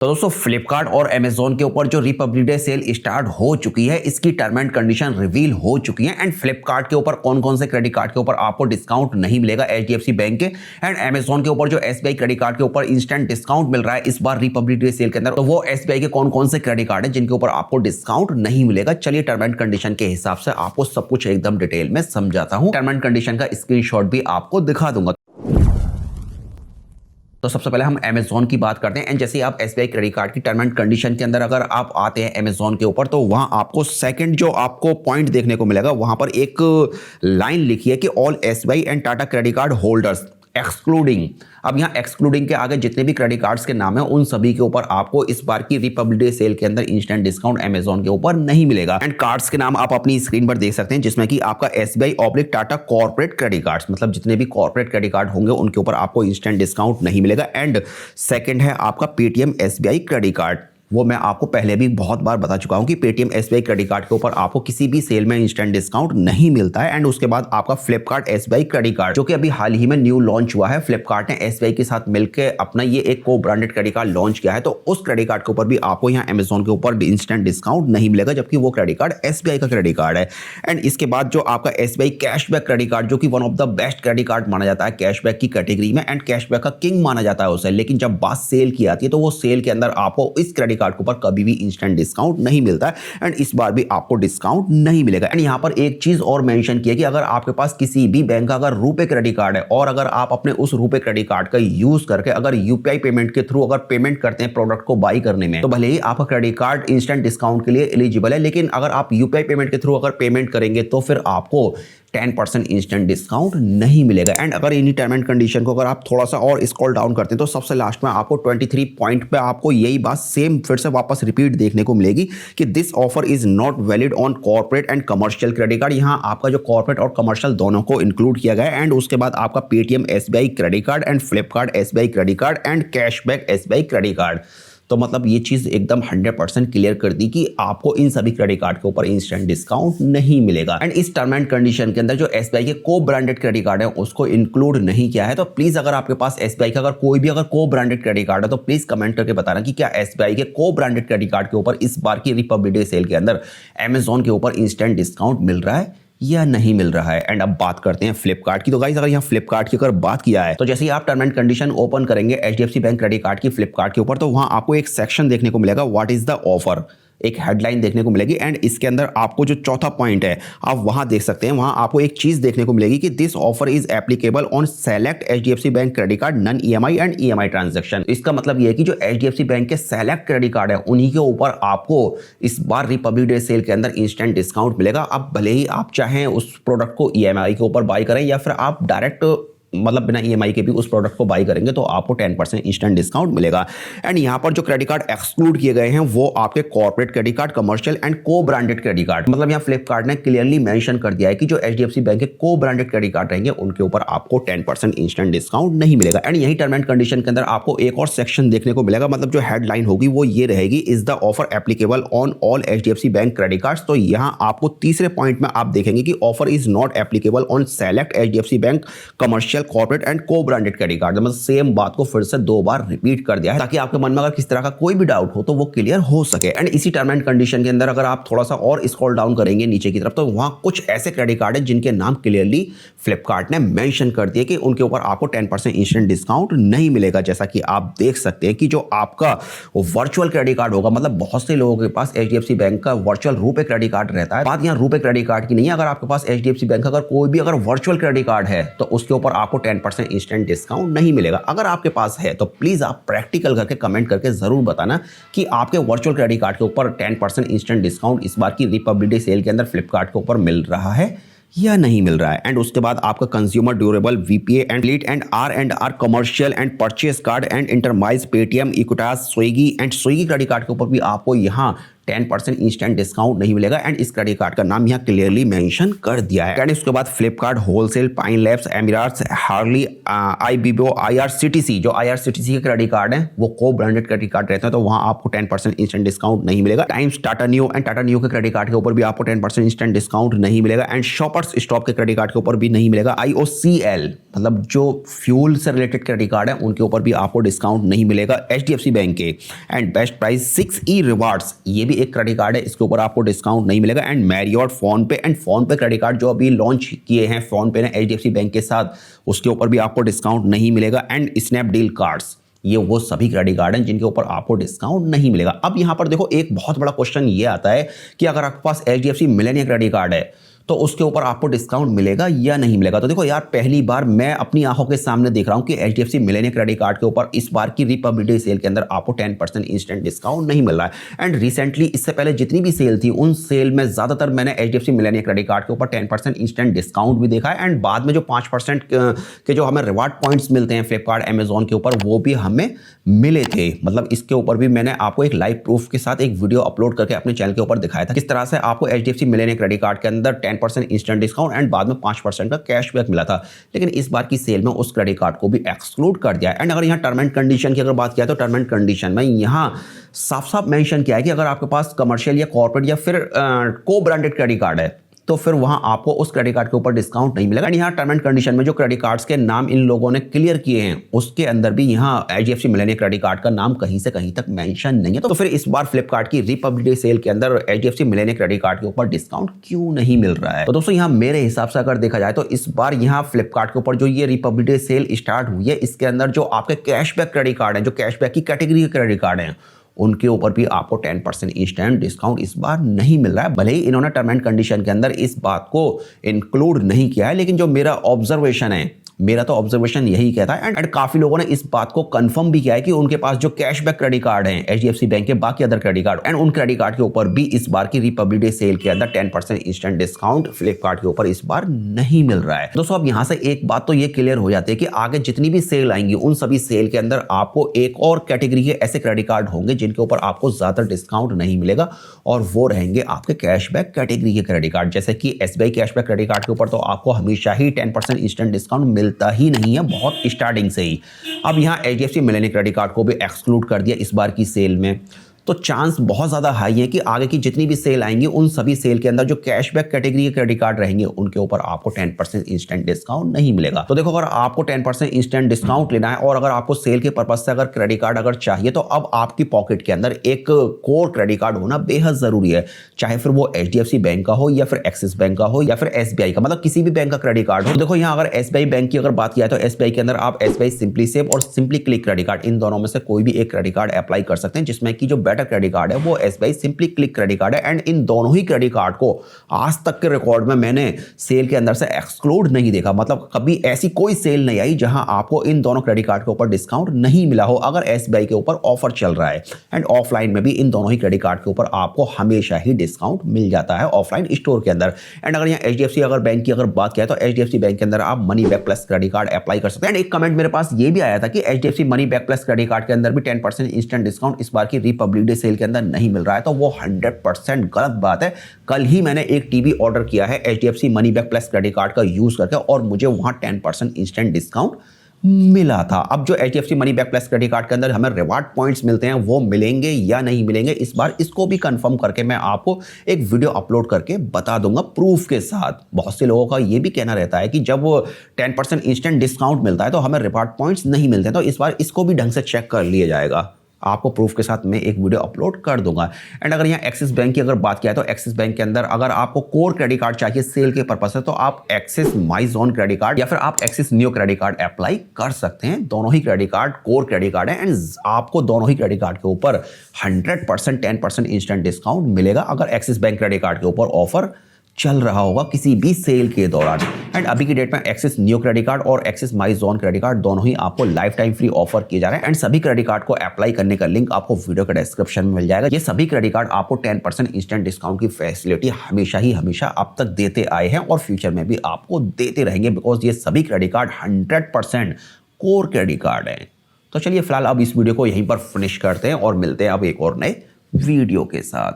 तो दोस्तों फ्लिपकार्ट और अमेजोन के ऊपर जो रिपब्लिक डे सेल स्टार्ट हो चुकी है, इसकी टर्म एंड कंडीशन रिवील हो चुकी है। एंड फ्लिपकार्ट के ऊपर कौन कौन से क्रेडिट कार्ड के ऊपर आपको डिस्काउंट नहीं मिलेगा एचडीएफसी बैंक के, एंड अमेजोन के ऊपर जो एसबीआई क्रेडिट कार्ड के ऊपर इंस्टेंट डिस्काउंट मिल रहा है इस बार रिपब्लिक डे सेल के अंदर, तो वो एसबीआई के कौन कौन से क्रेडिट कार्ड है जिनके ऊपर आपको डिस्काउंट नहीं मिलेगा। चलिए टर्म एंड कंडीशन के हिसाब से आपको सब कुछ एकदम डिटेल में समझाता हूं। टर्म एंड कंडीशन का स्क्रीनशॉट भी आपको दिखा दूंगा। तो सबसे पहले हम अमेजोन की बात करते हैं। एंड जैसे आप एसबीआई क्रेडिट कार्ड की टर्म एंड कंडीशन के अंदर अगर आप आते हैं अमेजोन के ऊपर, तो वहां आपको सेकंड जो आपको पॉइंट देखने को मिलेगा, वहां पर एक लाइन लिखी है कि all SBI and Tata credit card holders excluding. अब यहाँ एक्सक्लूडिंग के आगे जितने भी क्रेडिट कार्ड्स के नाम है उन सभी के ऊपर आपको इस बार की रिपब्लिक डे सेल के अंदर इंस्टेंट डिस्काउंट अमेजोन के ऊपर नहीं मिलेगा। एंड कार्ड्स के नाम आप अपनी स्क्रीन पर देख सकते हैं, जिसमें कि आपका SBI oblique Tata corporate credit cards, मतलब जितने भी कॉर्पोरेट क्रेडिट कार्ड होंगे उनके ऊपर आपको इंस्टेंट डिस्काउंट नहीं मिलेगा। एंड सेकंड है आपका पेटीएम एसबीआई क्रेडिट कार्ड। वो मैं आपको पहले भी बहुत बार बता चुका हूं कि पेटीएम एसबीआई क्रेडिट कार्ड के ऊपर आपको किसी भी सेल में इंस्टेंट डिस्काउंट नहीं मिलता है। एंड उसके बाद आपका फ्लिपकार्ट एसबीआई क्रेडिट कार्ड, जो कि अभी हाल ही में न्यू लॉन्च हुआ है। फ्लिपकार्ट ने एसबीआई के साथ मिलकर अपना ये एक को ब्रांडेड क्रेडिट कार्ड लॉन्च किया है, तो उस क्रेडिट कार्ड के ऊपर भी आपको यहाँ अमेजोन के ऊपर इंस्टेंट डिस्काउंट नहीं मिलेगा, जबकि वो क्रेडिट कार्ड एसबीआई का क्रेडिट कार्ड है। एंड इसके बाद जो आपका एसबीआई कैशबैक क्रेडिट कार्ड, जो कि one of the best credit card माना जाता है कैशबैक की कैटेगरी में, एंड कैशबैक का किंग माना जाता है उसे। लेकिन जब बात सेल की आती है तो वो सेल के अंदर आपको इस क्रेडिट कार्ड के ऊपर कभी भी इंस्टेंट डिस्काउंट नहीं मिलता है। एंड इस बार भी आपको डिस्काउंट नहीं मिलेगा। एंड यहां पर एक चीज और मेंशन किया कि अगर आपके पास किसी भी बैंक का अगर रुपे क्रेडिट कार्ड है और अगर आप अपने उस रुपे क्रेडिट कार्ड का यूज करके अगर यूपीआई पेमेंट के थ्रू अगर पेमेंट करते हैं प्रोडक्ट को बाई करने में, तो भले ही आपका क्रेडिट कार्ड इंस्टेंट डिस्काउंट के लिए एलिजिबल है, लेकिन अगर आप यूपीआई पेमेंट के थ्रू अगर पेमेंट करेंगे तो फिर आपको 10% इंस्टेंट डिस्काउंट नहीं मिलेगा। एंड अगर इन्हीं टर्म एंड कंडीशन को अगर आप थोड़ा सा और स्क्रॉल डाउन करते हैं तो सबसे लास्ट में आपको 23 पॉइंट पे आपको यही बात सेम फिर से वापस रिपीट देखने को मिलेगी कि this offer is not valid on corporate and commercial credit card. यहाँ आपका जो कॉर्पोरेट और कमर्शियल दोनों को इंक्लूड किया गया है। एंड उसके बाद आपका Paytm SBI credit card and Flipkart SBI credit card and cashback SBI credit card. तो मतलब ये चीज़ एकदम 100% क्लियर कर दी कि आपको इन सभी क्रेडिट कार्ड के ऊपर इंस्टेंट डिस्काउंट नहीं मिलेगा। एंड इस टर्म एंड कंडीशन के अंदर जो एसबीआई के को ब्रांडेड क्रेडिट कार्ड है उसको इंक्लूड नहीं किया है। तो प्लीज अगर आपके पास एसबीआई का अगर कोई भी अगर को ब्रांडेड क्रेडिट कार्ड है तो प्लीज कमेंट करके बताना कि क्या एसबीआई के को ब्रांडेड क्रेडिट कार्ड के ऊपर इस बार की रिपब्लिक डे सेल के अंदर अमेजोन के ऊपर इंस्टेंट डिस्काउंट मिल रहा है या नहीं मिल रहा है। एंड अब बात करते हैं फ्लिपकार्ट की। तो गाइस अगर यहाँ फ्लिपकार्ट की अगर बात किया है तो जैसे ही आप टर्म एंड कंडीशन ओपन करेंगे एचडीएफसी बैंक क्रेडिट कार्ड की फ्लिपकार्ट के ऊपर, तो वहां आपको एक सेक्शन देखने को मिलेगा व्हाट इज द ऑफर, एक हेडलाइन देखने को मिलेगी। एंड इसके अंदर आपको जो चौथा पॉइंट है आप वहां देख सकते हैं, वहां आपको एक चीज देखने को मिलेगी कि this offer is applicable on select HDFC bank credit card non EMI and EMI transaction. इसका मतलब यह है कि जो एचडीएफसी बैंक के सेलेक्ट क्रेडिट कार्ड है उन्हीं के ऊपर आपको इस बार रिपब्लिक डे सेल के अंदर इंस्टेंट डिस्काउंट मिलेगा। अब भले ही आप चाहें उस प्रोडक्ट को ईएमआई के ऊपर बाई करें या फिर आप डायरेक्ट मतलब बिना ईएमआई के भी उस प्रोडक्ट को बाई करेंगे तो आपको 10% इंस्टेंट डिस्काउंट मिलेगा। एंड यहां पर जो क्रेडिट कार्ड एक्सक्लूड किए गए हैं वो आपके corporate credit card, commercial and को ब्रांडेड क्रेडिट कार्ड। मतलब यहां फ्लिपकार्ट ने क्लियरली मेंशन कर दिया है कि जो एचडीएफसी बैंक के को ब्रांडेड क्रेडिट कार्ड रहेंगे उनके ऊपर आपको 10% इंस्टेंट डिस्काउंट नहीं मिलेगा। एंड यही टर्म एंड कंडीशन के अंदर आपको एक और सेक्शन देखने को मिलेगा, मतलब जो हेडलाइन होगी वो ये रहेगी, is the offer applicable on all HDFC bank credit cards. तो यहां आपको तीसरे पॉइंट में आप देखेंगे कि offer is not applicable on select HDFC bank commercial, corporate and को ब्रांडेड क्रेडिट कार्ड। मतलब सेम बात को फिर से 2 बार रिपीट कर दिया है ताकि आपके मन में अगर किस तरह का कोई भी डाउट हो तो वो क्लियर हो सके। एंड इसी टर्म एंड कंडीशन के अंदर अगर आप थोड़ा सा और स्क्रॉल डाउन करेंगे नीचे की तरफ तो वहां कुछ ऐसे क्रेडिट कार्ड है जिनके नाम क्लियरली फ्लिपकार्ट ने मेंशन कर दिए कि उनके ऊपर आपको 10% इंस्टेंट डिस्काउंट नहीं मिलेगा। जैसा कि आप देख सकते हैं कि जो आपका वर्चुअल क्रेडिट कार्ड होगा, मतलब बहुत से लोगों के पास एचडीएफसी बैंक का वर्चुअल रुपे क्रेडिट कार्ड रहता है। बात यहाँ रुपे क्रेडिट कार्ड की नहीं है, अगर आपके पास एचडीएफसी बैंक का अगर कोई भी अगर वर्चुअल क्रेडिट कार्ड है तो उसके ऊपर आपको 10% इंस्टेंट डिस्काउंट नहीं मिलेगा। अगर आपके पास है तो प्लीज आप प्रैक्टिकल करके कमेंट करके जरूर बताना कि आपके वर्चुअल क्रेडिट कार्ड के ऊपर 10% इंस्टेंट डिस्काउंट इस बार की रिपब्लिक डे सेल के अंदर फ्लिपकार्ट के ऊपर मिल रहा है या नहीं मिल रहा है। एंड उसके बाद आपका consumer durable, VPA and lead and R commercial and purchase card and Intermiles, Paytm, Equitas, Swiggy and Swiggy credit card के ऊपर भी आपको यहाँ 10% इंस्टेंट डिस्काउंट नहीं मिलेगा एंड इस क्रेडिट कार्ड का नाम यहाँ क्लियरली मेंशन कर दिया है। एंड उसके बाद Flipkart wholesale, pine labs, Emirates, Harley, ibibo, IRCTC, जो आईआरसीटीसी के क्रेडिट कार्ड है वो को ब्रांडेड क्रेडिट कार्ड रहते हैं तो वहां आपको 10% इंस्टेंट डिस्काउंट नहीं मिलेगा। Times, Tata new and Tata new के क्रेडिट कार्ड के ऊपर भी आपको 10% इंस्टेंट डिस्काउंट नहीं मिलेगा एंड शॉपर्स स्टॉप के क्रेडिट कार्ड के ऊपर भी नहीं मिलेगा। IOCL मतलब जो फ्यूल से रिलेटेड क्रेडिट कार्ड है उनके ऊपर भी आपको डिस्काउंट नहीं मिलेगा। HDFC बैंक के and best price 6E rewards, ये भी एक क्रेडिट कार्ड है, इसके ऊपर आपको डिस्काउंट नहीं मिलेगा। एंड मैरियट, फोन पे एंड फोन पे क्रेडिट कार्ड जो अभी लॉन्च किए हैं फोन पे ने HDFC बैंक के साथ, उसके ऊपर भी आपको डिस्काउंट नहीं मिलेगा। एंड स्नैपडील कार्ड्स, ये वो सभी क्रेडिट कार्ड हैं जिनके ऊपर आपको डिस्काउंट नहीं मिलेगा। अब यहां पर देखो एक बहुत बड़ा क्वेश्चन ये आता है कि अगर आपके पास HDFC मिलेनियम क्रेडिट कार्ड है तो उसके ऊपर आपको डिस्काउंट मिलेगा या नहीं मिलेगा। तो देखो यार, पहली बार मैं अपनी आंखों के सामने देख रहा हूं कि HDFC मिलेनियम क्रेडिट कार्ड के ऊपर इस बार की रिपब्लिक डे सेल के अंदर आपको 10% इंस्टेंट डिस्काउंट नहीं मिल रहा है। एंड रिसेंटली इससे पहले जितनी भी सेल थी उन सेल में ज्यादातर मैंने HDFC मिलेनियम क्रेडिट कार्ड के ऊपर 10% इंस्टेंट डिस्काउंट भी देखा है एंड बाद में जो 5% के जो हमें रिवार्ड पॉइंट्स मिलते हैं फ्लिपकार्ट, अमेजॉन के ऊपर, वो भी हमें मिले थे। मतलब इसके ऊपर भी मैंने आपको एक लाइव प्रूफ के साथ एक वीडियो अपलोड करके अपने चैनल के ऊपर दिखाया था किस तरह से आपको HDFC मिलेनियम क्रेडिट कार्ड के अंदर 10% इंस्टेंट डिस्काउंट एंड बाद में 5% का कैशबैक मिला था। लेकिन इस बार की सेल में उस क्रेडिट कार्ड को भी एक्सक्लूड कर दिया है। एंड अगर यहाँ टर्म एंड कंडीशन की अगर बात किया तो टर्म एंड कंडीशन में यहाँ साफ साफ मेंशन किया है कि अगर आपके पास कमर्शियल या कॉर्पोरेट या फिर को ब्रांडेड क्रेडिट कार्ड है तो फिर वहां आपको उस क्रेडिट कार्ड के ऊपर डिस्काउंट नहीं मिलेगा। यहाँ टर्म एंड कंडीशन में जो क्रेडिट कार्ड्स के नाम इन लोगों ने क्लियर किए हैं उसके अंदर भी यहाँ HDFC मिलेनियम क्रेडिट कार्ड का नाम कहीं से कहीं तक मेंशन नहीं है। तो फिर इस बार फ्लिपकार्ट की रिपब्लिक डे सेल के अंदर HDFC मिलेनियम क्रेडिट कार्ड के ऊपर डिस्काउंट क्यों नहीं मिल रहा है? तो दोस्तों यहाँ मेरे हिसाब से अगर देखा जाए तो इस बार यहाँ फ्लिपकार्ट के ऊपर जो ये रिपब्लिक डे सेल स्टार्ट हुई है इसके अंदर जो आपके कैशबैक क्रेडिट कार्ड है, जो कैशबैक की कैटेगरी के क्रेडिट कार्ड है, उनके ऊपर भी आपको 10% इंस्टेंट डिस्काउंट इस बार नहीं मिल रहा है। भले ही इन्होंने टर्म एंड कंडीशन के अंदर इस बात को इंक्लूड नहीं किया है, लेकिन जो मेरा ऑब्जर्वेशन है, मेरा तो ऑब्जर्वेशन यही कहता है एंड काफी लोगों ने इस बात को कंफर्म भी किया है कि उनके पास जो कैशबैक क्रेडिट कार्ड हैं HDFC बैंक के, बाकी अदर क्रेडिट कार्ड एंड उन क्रेडिट कार्ड के ऊपर भी इस बार की रिपब्लिक डे सेल के अंदर 10% इंस्टेंट डिस्काउंट फ्लिपकार्ट के ऊपर इस बार नहीं मिल रहा है। दोस्तों अब यहां से एक बात तो ये क्लियर हो जाती है कि आगे जितनी भी सेल आएंगी उन सभी सेल के अंदर आपको एक और कैटेगरी के ऐसे क्रेडिट कार्ड होंगे जिनके ऊपर आपको ज्यादा डिस्काउंट नहीं मिलेगा और वो रहेंगे आपके कैशबैक कैटेगरी के क्रेडिट कार्ड। जैसे कि SBI कैशबैक क्रेडिट कार्ड के ऊपर तो आपको हमेशा ही 10% इंस्टेंट डिस्काउंट मिलता ही नहीं है, बहुत स्टार्टिंग से ही। अब यहां HDFC मिलेनियम क्रेडिट कार्ड को भी एक्सक्लूड कर दिया इस बार की सेल में, तो चांस बहुत ज़्यादा हाई है कि आगे की जितनी भी सेल आएंगी उन सभी सेल के अंदर जो कैशबैक कैटेगरी के क्रेडिट कार्ड रहेंगे उनके ऊपर आपको 10% इंस्टेंट डिस्काउंट नहीं मिलेगा। तो देखो, अगर आपको 10% इंस्टेंट डिस्काउंट लेना है और अगर आपको सेल के पर्पज से अगर क्रेडिट कार्ड अगर चाहिए तो अब आपकी पॉकेट के अंदर एक कोर क्रेडिट कार्ड होना बेहद जरूरी है, चाहे फिर वो HDFC बैंक का हो या फिर एक्सिस बैंक का हो या फिर SBI का, मतलब किसी भी बैंक का क्रेडिट कार्ड हो। देखो यहाँ अगर SBI बैंक की अगर बात किया तो SBI के अंदर आप SBI सिंपली सेव और सिंपली क्लिक क्रेडिट कार्ड, इन दोनों में से कोई भी एक क्रेडिट कार्ड अप्लाई कर सकते हैं, जिसमें कि जो बेटर क्रेडिट कार्ड है वो SBI simply click credit card है। एंड इन दोनों ही क्रेडिट कार्ड को आज तक के रिकॉर्ड में मैंने सेल के अंदर से एक्सक्लूड नहीं देखा, मतलब कभी ऐसी कोई सेल नहीं आई जहां आपको इन दोनों क्रेडिट कार्ड के ऊपर डिस्काउंट नहीं मिला हो अगर SBI के ऊपर ऑफर चल रहा है। एंड ऑफलाइन में भी इन दोनों ही क्रेडिट कार्ड के ऊपर आपको हमेशा ही डिस्काउंट मिल जाता है ऑफलाइन स्टोर के अंदर। एंड अगर यहाँ HDFC अगर बैंक की अगर बात किया तो HDFC बैंक के अंदर आप money back plus credit card apply कर सकते हैं। एंड एक कमेंट मेरे पास ये भी आया था कि HDFC money back plus credit card के अंदर भी 10% इंस्टेंट डिस्काउंट इस बार की रिपब्लिक डे सेल के अंदर नहीं मिल रहा है, तो वो 100% गलत बात है। कल ही मैंने एक टीवी ऑर्डर किया है HDFC money back plus credit card का यूज करके और मुझे वहां 10% इंस्टेंट डिस्काउंट मिला था। अब जो HDFC money back plus credit card के अंदर हमें रिवार्ड पॉइंट्स मिलते हैं वो मिलेंगे या नहीं मिलेंगे इस बार, इसको भी कंफर्म करके मैं आपको एक वीडियो अपलोड करके बता दूंगा प्रूफ के साथ। बहुत से लोगों का ये भी कहना रहता है कि जब 10% इंस्टेंट डिस्काउंट मिलता है तो हमें रिवार्ड पॉइंट्स नहीं मिलते, तो इस बार इसको भी ढंग से चेक कर लिया जाएगा। आपको प्रूफ के साथ मैं एक वीडियो अपलोड कर दूंगा। एंड अगर यहाँ एक्सिस बैंक की अगर बात किया तो एक्सिस बैंक के अंदर अगर आपको कोर क्रेडिट कार्ड चाहिए सेल के पर्पस से तो आप Axis my zone credit card या फिर आप Axis new credit card apply कर सकते हैं। दोनों ही credit card core credit card है एंड आपको दोनों ही क्रेडिट कार्ड के ऊपर 100% 10% इंस्टेंट डिस्काउंट मिलेगा अगर एक्सिस बैंक क्रेडिट कार्ड के ऊपर ऑफर चल रहा होगा किसी भी सेल के दौरान। एंड अभी की डेट में एक्सिस न्यू क्रेडिट कार्ड और axis my zone credit card दोनों ही आपको लाइफ टाइम फ्री ऑफर किए जा रहे हैं। एंड सभी क्रेडिट कार्ड को अप्लाई करने का लिंक आपको वीडियो के डिस्क्रिप्शन में मिल जाएगा। ये सभी क्रेडिट कार्ड आपको 10% इंस्टेंट डिस्काउंट की फैसिलिटी हमेशा अब तक देते आए हैं और फ्यूचर में भी आपको देते रहेंगे, बिकॉज ये सभी credit card 100% core credit card है। तो चलिए फिलहाल अब इस वीडियो को यहीं पर फिनिश करते हैं और मिलते हैं अब एक और नए वीडियो के साथ।